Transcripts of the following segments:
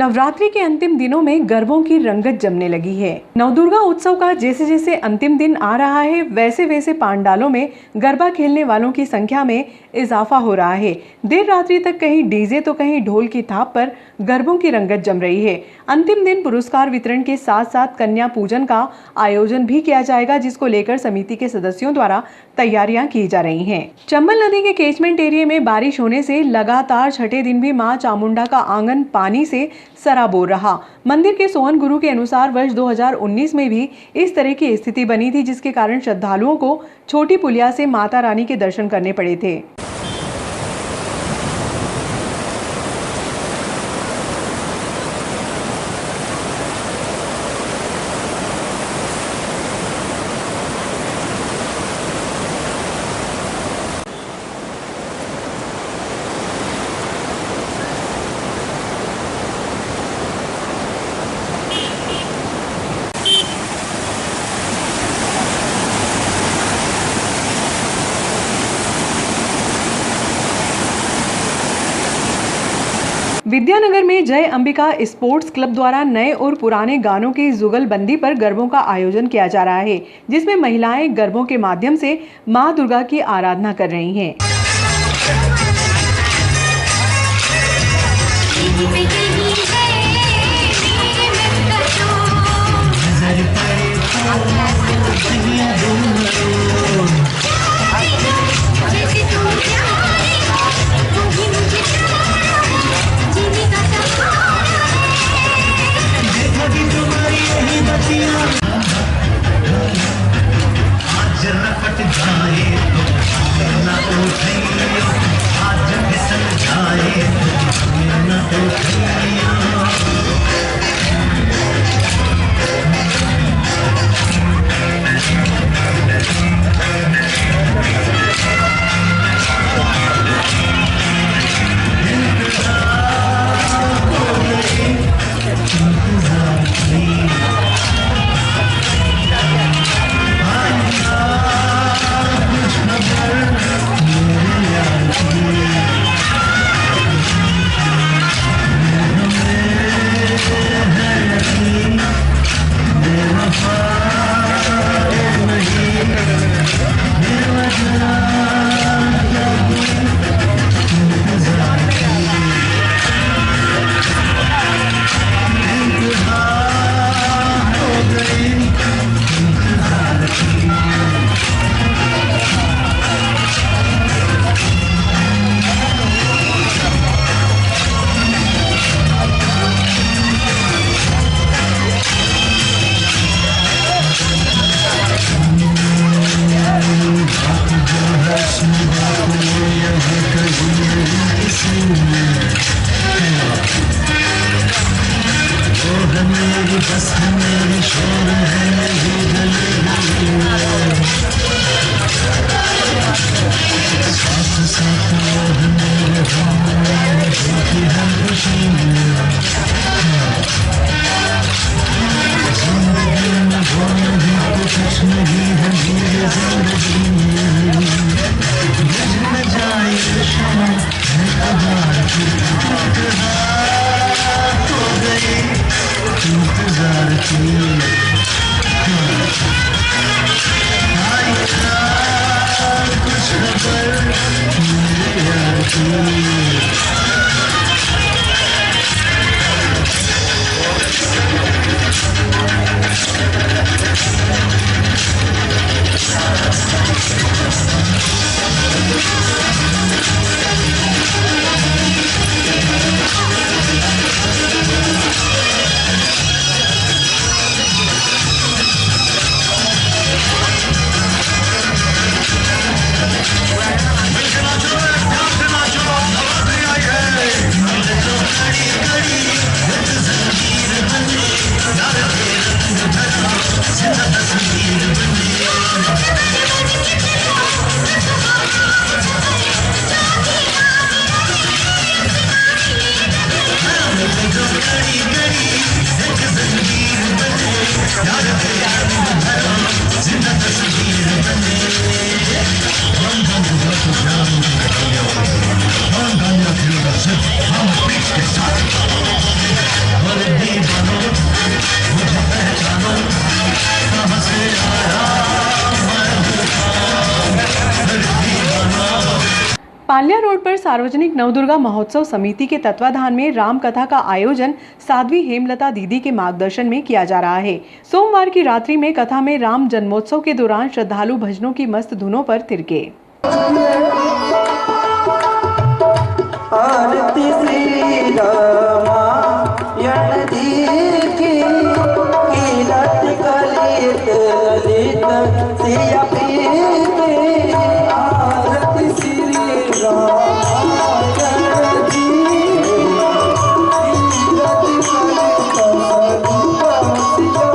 नवरात्रि के अंतिम दिनों में गरबों की रंगत जमने लगी है। नवदुर्गा उत्सव का जैसे जैसे अंतिम दिन आ रहा है, वैसे वैसे पंडालों में गरबा खेलने वालों की संख्या में इजाफा हो रहा है। देर रात्रि तक कहीं डीजे तो कहीं ढोल की थाप पर गरबों की रंगत जम रही है। अंतिम दिन पुरस्कार वितरण के साथ साथ कन्या पूजन का आयोजन भी किया जाएगा, जिसको लेकर समिति के सदस्यों द्वारा तैयारियां की जा रही हैं। चंबल नदी के कैचमेंट एरिया में बारिश होने से लगातार छठे दिन भी मां चामुंडा का आंगन पानी से सराबोर रहा। मंदिर के सोहन गुरु के अनुसार वर्ष 2019 में भी इस तरह की स्थिति बनी थी, जिसके कारण श्रद्धालुओं को छोटी पुलिया से माता रानी के दर्शन करने पड़े थे। विद्यानगर में जय अंबिका स्पोर्ट्स क्लब द्वारा नए और पुराने गानों की जुगलबंदी पर गरबों का आयोजन किया जा रहा है, जिसमें महिलाएं गरबों के माध्यम से मां दुर्गा की आराधना कर रही हैं। पाल्या रोड पर सार्वजनिक नवदुर्गा महोत्सव समिति के तत्वाधान में राम कथा का आयोजन साध्वी हेमलता दीदी के मार्गदर्शन में किया जा रहा है। सोमवार की रात्रि में कथा में राम जन्मोत्सव के दौरान श्रद्धालु भजनों की मस्त धुनों पर थिरके। आरती श्री रामायण जी की कीरत कलित ललित सिया प्रीत। आरती श्री रामायण जी कीरत कलित ललित सिया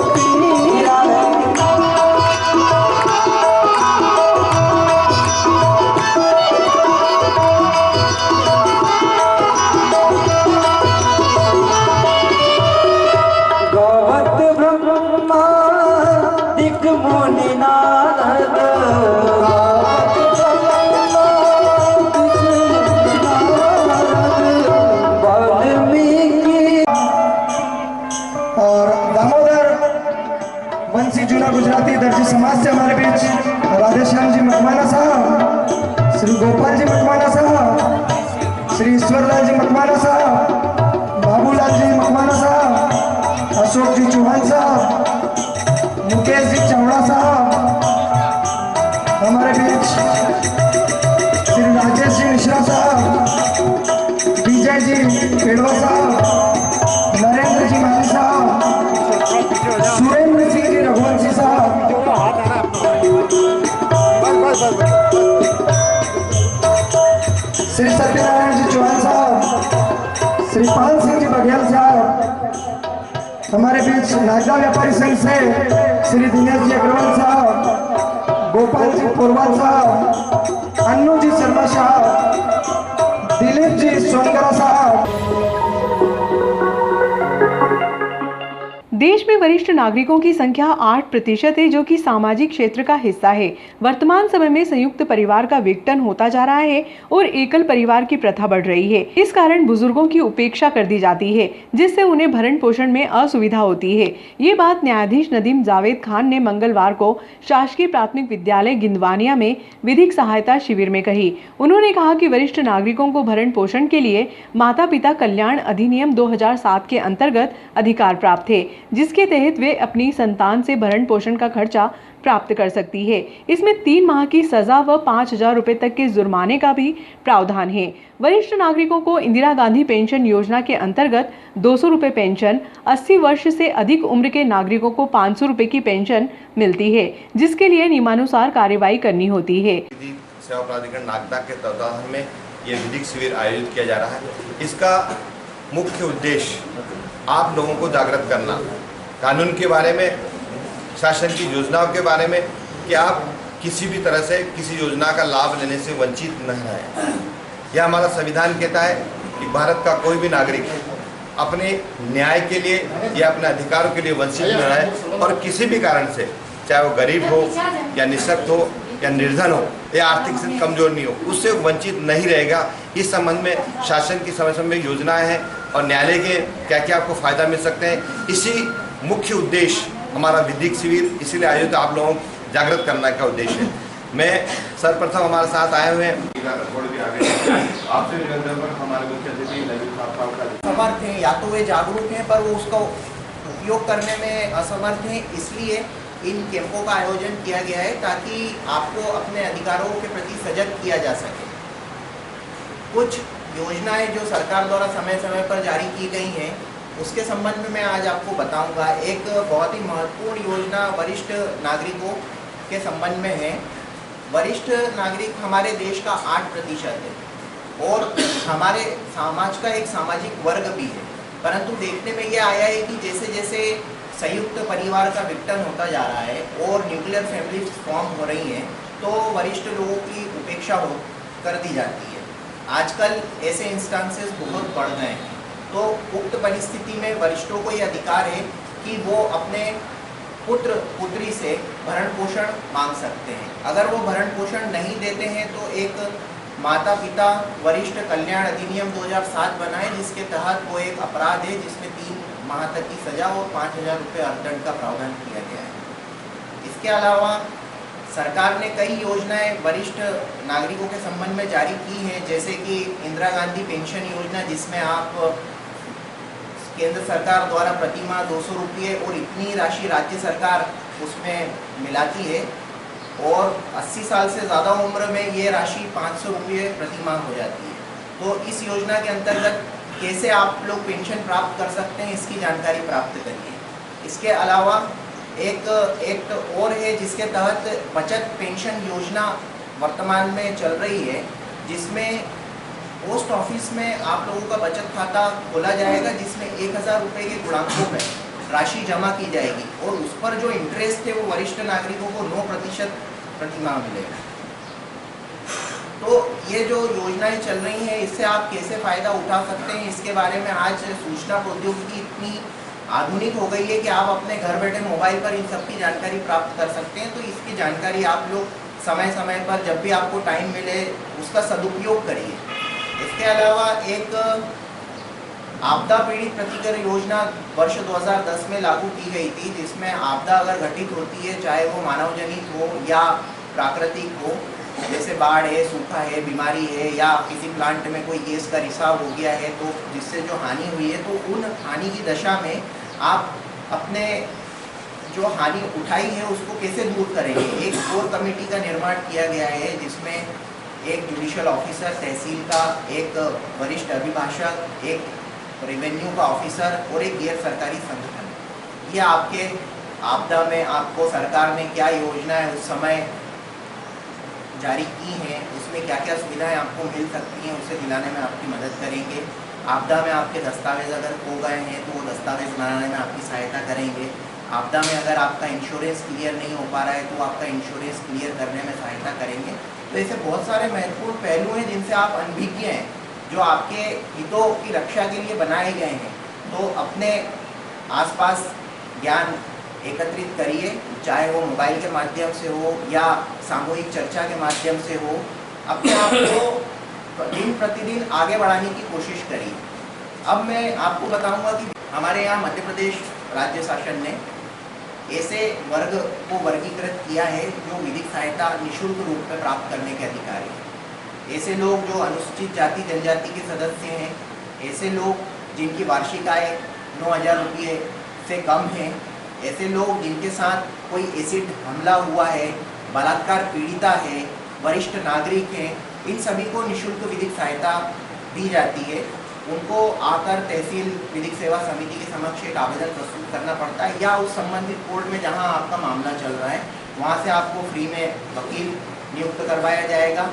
जूना गुजराती दर्जी समाज से हमारे बीच राधेश्याम जी मकवाना साहब, श्री गोपाल जी मकवाना साहब, श्री ईश्वरलाल जी मकवाना साहब, बाबूलाल जी मकवाना साहब, अशोक जी चौहान साहब, मुकेश जी चावड़ा साहब, हमारे बीच श्री राजेश जी मिश्रा साहब, विजय जी पेड़वा साहब, नरेंद्र जी मानी साहब, सुरेंद्र सिंह जी रघुवंशी साहब, श्री सत्यनारायण जी चौहान साहब, श्री पाल सिंह जी बघेल साहब, हमारे बीच नागदा व्यापारी संघ से श्री दिनेश जी अग्रवाल साहब, गोपाल जी पोरवाल साहब, अन्नू जी शर्मा साहब, दिलीप जी सोनगरा साहब। देश में वरिष्ठ नागरिकों की संख्या 8% है, जो कि सामाजिक क्षेत्र का हिस्सा है। वर्तमान समय में संयुक्त परिवार का विघटन होता जा रहा है और एकल परिवार की प्रथा बढ़ रही है। इस कारण बुजुर्गों की उपेक्षा कर दी जाती है, जिससे उन्हें भरण पोषण में असुविधा होती है। ये बात न्यायाधीश नदीम जावेद खान ने मंगलवार को शासकीय प्राथमिक विद्यालय गिंदवानिया में विधिक सहायता शिविर में कही। उन्होंने कहा कि वरिष्ठ नागरिकों को भरण पोषण के लिए माता पिता कल्याण अधिनियम 2007 के अंतर्गत अधिकार प्राप्त है, जिसके तहत वे अपनी संतान से भरण पोषण का खर्चा प्राप्त कर सकती है। इसमें 3 माह की सजा व 5,000 रुपए तक के जुर्माने का भी प्रावधान है। वरिष्ठ नागरिकों को इंदिरा गांधी पेंशन योजना के अंतर्गत 200 रुपए पेंशन, 80 वर्ष से अधिक उम्र के नागरिकों को 500 रुपए की पेंशन मिलती है, जिसके लिए नियमानुसार कार्रवाई करनी होती है। सेवा प्राधिकरण नागदा के तत्वाधान में ये विधिक शिविर आयोजित किया जा रहा है। इसका मुख्य उद्देश्य आप लोगों को जागृत करना, कानून के बारे में, शासन की योजनाओं के बारे में, कि आप किसी भी तरह से किसी योजना का लाभ लेने से वंचित न रहें। यह हमारा संविधान कहता है कि भारत का कोई भी नागरिक अपने न्याय के लिए या अपने अधिकारों के लिए वंचित न रहे और किसी भी कारण से, चाहे वो गरीब हो या निःशक्त हो या निर्धन हो या आर्थिक स्थिति कमजोर नहीं हो, उससे वंचित नहीं रहेगा। इस संबंध में शासन की समय समय योजनाएं हैं और न्यायालय के क्या क्या आपको फायदा मिल सकते हैं, इसी मुख्य उद्देश्य हमारा विधिक शिविर इसीलिए आयोजित आप लोगों को जागृत करने का उद्देश्य है। मैं सर्वप्रथम हमारे साथ आए हुए हैं आपसे निवेदन पर हमारे मुख्य अतिथि असमर्थ हैं, या तो वे जागरूक हैं पर वो उसका उपयोग करने में असमर्थ हैं। इसलिए इन कैंपों का आयोजन किया गया है ताकि आपको अपने अधिकारों के प्रति सजग किया जा सके। कुछ योजनाएं जो सरकार द्वारा समय समय पर जारी की गई हैं, उसके संबंध में मैं आज आपको बताऊंगा। एक बहुत ही महत्वपूर्ण योजना वरिष्ठ नागरिकों के संबंध में है। वरिष्ठ नागरिक हमारे देश का 8% है और हमारे समाज का एक सामाजिक वर्ग भी है, परंतु देखने में ये आया है कि जैसे जैसे संयुक्त परिवार का विघटन होता जा रहा है और न्यूक्लियर फैमिली फॉर्म हो रही हैं, तो वरिष्ठ लोगों की उपेक्षा कर दी जाती है। आजकल ऐसे इंस्टांसेस बहुत बढ़ गए हैं, तो उक्त परिस्थिति में वरिष्ठों को ये अधिकार है कि वो अपने पुत्र पुत्री से भरण पोषण मांग सकते हैं। अगर वो भरण पोषण नहीं देते हैं तो एक माता पिता वरिष्ठ कल्याण अधिनियम 2007 बना है, जिसके तहत वो एक अपराध है जिसमें 3 माह तक की सजा और 5,000 रुपये अर्थदंड का प्रावधान किया गया है। इसके अलावा सरकार ने कई योजनाएं वरिष्ठ नागरिकों के संबंध में जारी की हैं, जैसे कि इंदिरा गांधी पेंशन योजना, जिसमें आप केंद्र सरकार द्वारा प्रतिमाह 200 रुपये और इतनी राशि राज्य सरकार उसमें मिलाती है, और 80 साल से ज़्यादा उम्र में ये राशि 500 रुपये प्रतिमाह हो जाती है। तो इस योजना के अंतर्गत कैसे आप लोग पेंशन प्राप्त कर सकते हैं, इसकी जानकारी प्राप्त करिए। इसके अलावा एक एक्ट और है जिसके तहत बचत पेंशन योजना वर्तमान में चल रही है, जिसमें पोस्ट ऑफिस में आप लोगों का बचत खाता खोला जाएगा, जिसमें 1000 रुपये के गुणांकों में राशि जमा की जाएगी और उस पर जो इंटरेस्ट है वो वरिष्ठ नागरिकों को 9% प्रतिमाह मिलेगा। तो ये जो योजनाएं चल रही हैं, इससे आप कैसे फ़ायदा उठा सकते हैं, इसके बारे में आज सूचना प्रौद्योगिकी इतनी आधुनिक हो गई है कि आप अपने घर बैठे मोबाइल पर इन सब की जानकारी प्राप्त कर सकते हैं। तो इसकी जानकारी आप लोग समय समय पर जब भी आपको टाइम मिले उसका सदुपयोग करिए। इसके अलावा एक आपदा पीड़ित प्रतिकर योजना वर्ष 2010 में लागू की गई थी, जिसमें आपदा अगर घटित होती है, चाहे वो मानव जनित हो या प्राकृतिक हो, जैसे बाढ़ है, सूखा है, बीमारी है, या किसी प्लांट में कोई गैस का रिसाव हो गया है, तो जिससे जो हानि हुई है, तो उन हानि की दशा में आप अपने जो हानि उठाई है उसको कैसे दूर करेंगे। एक कोर कमेटी का निर्माण किया गया है, जिसमें एक जुडिशियल ऑफिसर तहसील का, एक वरिष्ठ अभिभाषक, एक रेवेन्यू का ऑफिसर और एक गैर सरकारी संगठन। ये आपके आपदा में आपको सरकार ने क्या योजनाएं उस समय जारी की हैं, उसमें क्या क्या सुविधाएं आपको मिल सकती हैं, उसे दिलाने में आपकी मदद करेंगे। आपदा में आपके दस्तावेज अगर खो गए हैं तो वो दस्तावेज बनाने में आपकी सहायता करेंगे। आपदा में अगर आपका इंश्योरेंस क्लियर नहीं हो पा रहा है तो आपका इंश्योरेंस क्लियर करने में सहायता करेंगे। तो ऐसे बहुत सारे महत्वपूर्ण पहलू हैं जिनसे आप अनभिज्ञ हैं, जो आपके हितों की रक्षा के लिए बनाए गए हैं। तो अपने आसपास ज्ञान एकत्रित करिए, चाहे वो मोबाइल के माध्यम से हो या सामूहिक चर्चा के माध्यम से हो। अपने आप को दिन प्रतिदिन आगे बढ़ाने की कोशिश करिए। अब मैं आपको बताऊंगा कि हमारे यहाँ मध्य प्रदेश राज्य शासन ने ऐसे वर्ग को वर्गीकृत किया है जो विधिक सहायता निःशुल्क रूप में प्राप्त करने के अधिकारी हैं। ऐसे लोग जो अनुसूचित जाति जनजाति के सदस्य हैं, ऐसे लोग जिनकी वार्षिक आय 9000 रुपये से कम है, ऐसे लोग जिनके साथ कोई एसिड हमला हुआ है, बलात्कार पीड़िता है, वरिष्ठ नागरिक हैं, इन सभी को निःशुल्क विधिक सहायता दी जाती है। उनको आकर तहसील विधिक सेवा समिति के समक्ष एक आवेदन प्रस्तुत करना पड़ता है, या उस संबंधित कोर्ट में जहां आपका मामला चल रहा है वहां से आपको फ्री में वकील नियुक्त करवाया जाएगा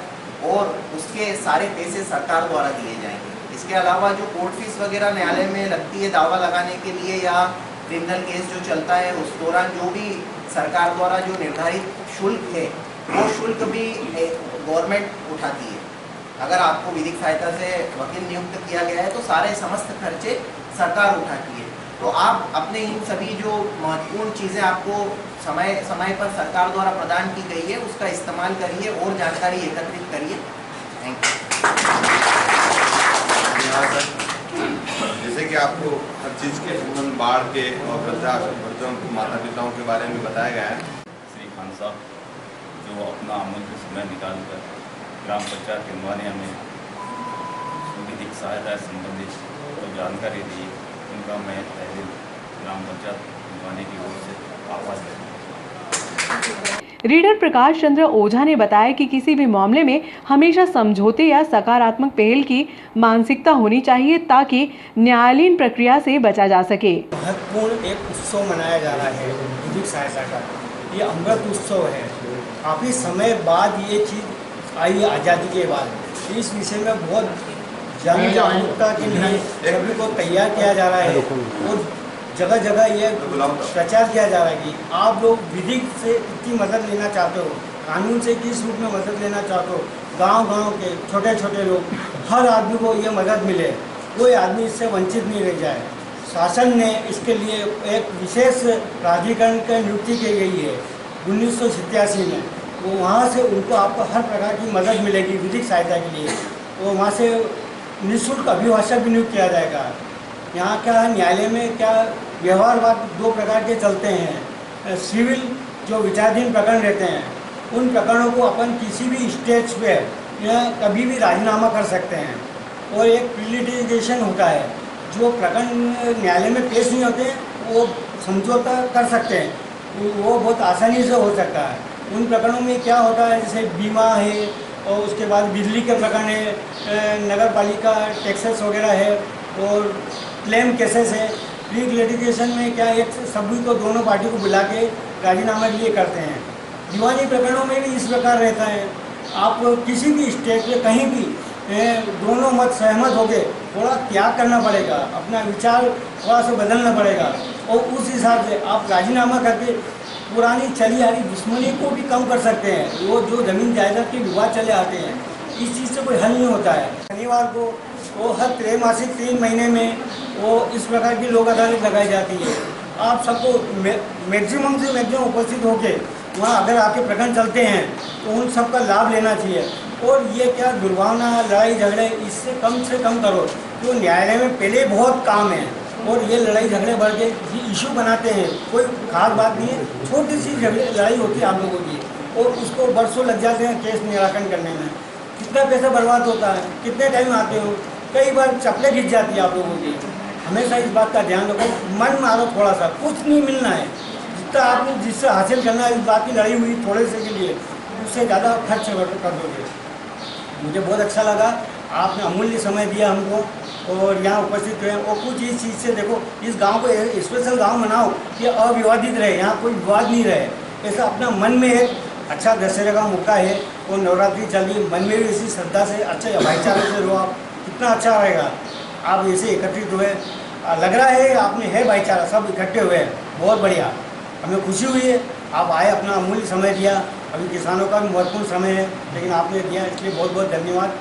और उसके सारे पैसे सरकार द्वारा दिए जाएंगे। इसके अलावा जो कोर्ट फीस वगैरह न्यायालय में लगती है दावा लगाने के लिए या क्रिमिनल केस जो चलता है, उस दौरान जो भी सरकार द्वारा जो निर्धारित शुल्क है वो शुल्क भी गवर्नमेंट उठाती है। अगर आपको विधिक सहायता से वकील नियुक्त किया गया है तो सारे समस्त खर्चे सरकार उठाती है। तो आप अपने इन सभी जो महत्वपूर्ण चीज़ें आपको समय समय पर सरकार द्वारा प्रदान की गई है उसका इस्तेमाल करिए और जानकारी एकत्रित करिए। Thank you. जैसे कि आपको हर चीज़ के संबंध बाढ़ के और वृद्धाश्रम माता पिताओं के बारे में बताया गया है। श्री खान साहब जो अपना अमूल्य समय निकालकर ग्राम पंचायत किनवानिया में विधिक सहायता संबंधित जो जानकारी दी, उनका मैं तहसील ग्राम पंचायत किनवानिया की ओर से आभार देता हूँ। रीडर प्रकाश चंद्र ओझा ने बताया कि किसी भी मामले में हमेशा समझौते या सकारात्मक पहल की मानसिकता होनी चाहिए ताकि न्यायालयीन प्रक्रिया से बचा जा सके। महत्वपूर्ण एक उत्सव मनाया जा रहा है विधिक सहायता का, ये अमृत उत्सव है। काफ़ी समय बाद ये चीज़ आई आज़ादी के बाद। इस विषय में बहुत जन जागरूकता के लिए सभी को तैयार किया जा रहा है और जगह जगह ये प्रचार किया जा रहा है कि आप लोग विधिक से कितनी मदद लेना चाहते हो, कानून से किस रूप में मदद लेना चाहते हो। गांव-गांव के छोटे छोटे लोग, हर आदमी को ये मदद मिले, कोई आदमी इससे वंचित नहीं रह जाए। शासन ने इसके लिए एक विशेष प्राधिकरण की नियुक्ति की गई है 1987 में। वो वहाँ से उनको आपको हर प्रकार की मदद मिलेगी विधिक सहायता के लिए। तो वहाँ से निःशुल्क अभिभाषक भी नियुक्त किया जाएगा। यहाँ क्या है, न्यायालय में क्या व्यवहारवाद 2 प्रकार के चलते हैं। सिविल जो विचाराधीन प्रकरण रहते हैं उन प्रकरणों को अपन किसी भी स्टेज पे या कभी भी राजीनामा कर सकते हैं। और एक प्रीलिटिगेशन होता है, जो प्रकरण न्यायालय में पेश नहीं होते हैं वो समझौता कर सकते हैं, वो बहुत आसानी से हो सकता है। उन प्रकरणों में क्या होता है, जैसे बीमा है और उसके बाद बिजली के प्रकरण है, नगर पालिका टैक्सेस वगैरह है और क्लेम केसेस है। प्री लिटिगेशन में क्या एक सभी को दोनों पार्टी को बुला के राजीनामा के लिए करते हैं। दीवानी प्रकरणों में भी इस प्रकार रहता है, आप किसी भी स्टेट पे कहीं भी दोनों मत सहमत हो गए, थोड़ा त्याग करना पड़ेगा, अपना विचार थोड़ा सा बदलना पड़ेगा और उस हिसाब से आप राजीनामा करके पुरानी चली आ रही दुश्मनी को भी कम कर सकते हैं। वो जो ज़मीन जायदाद के विवाद चले आते हैं, इस चीज़ से कोई हल नहीं होता है। शनिवार को वो हर त्रैमासिक 3 महीने में वो इस प्रकार की लोक अदालत लगाई जाती है। आप सबको मैक्सिमम से मैक्सिमम उपस्थित होकर वहाँ अगर आपके प्रकरण चलते हैं तो उन सब का लाभ लेना चाहिए। और ये क्या दुर्भावना, लड़ाई झगड़े, इससे कम से कम करो। तो न्यायालय में पहले बहुत काम है और ये लड़ाई झगड़े बढ़ के ये इशू बनाते हैं, कोई खास बात नहीं है, छोटी सी लड़ाई होती है आप लोगों की और उसको बरसों लग जाते हैं केस निराकरण करने में। कितना पैसा बर्बाद होता है, कितने टाइम आते हो, कई बार चप्पलें खिंच जाती है आप लोगों की। हमेशा इस बात का ध्यान रखो, मन मारो थोड़ा सा, कुछ नहीं मिलना है। जितना आपने जिससे हासिल करना है, इस बात की लड़ाई हुई थोड़े से के लिए, उससे ज़्यादा खर्च कर दोगे। मुझे बहुत अच्छा लगा, आपने अमूल्य समय दिया हमको और यहाँ उपस्थित हुए। और कुछ इस चीज़ से देखो, इस गांव को स्पेशल गांव बनाओ कि अविवादित रहे, यहाँ कोई विवाद नहीं रहे। ऐसा अपना मन में एक अच्छा दशहरे का मौका है और नवरात्रि चल रही, मन में भी इसी श्रद्धा से अच्छा भाईचारे से रहो आप, कितना अच्छा रहेगा। आप ऐसे एकत्रित हुए, लग रहा है आपने है भाईचारा, सब इकट्ठे हुए हैं, बहुत बढ़िया, हमें खुशी हुई है। आप आए, अपना अमूल्य समय दिया। अभी किसानों का भी महत्वपूर्ण समय है, लेकिन आपने दिया, इसलिए बहुत बहुत धन्यवाद।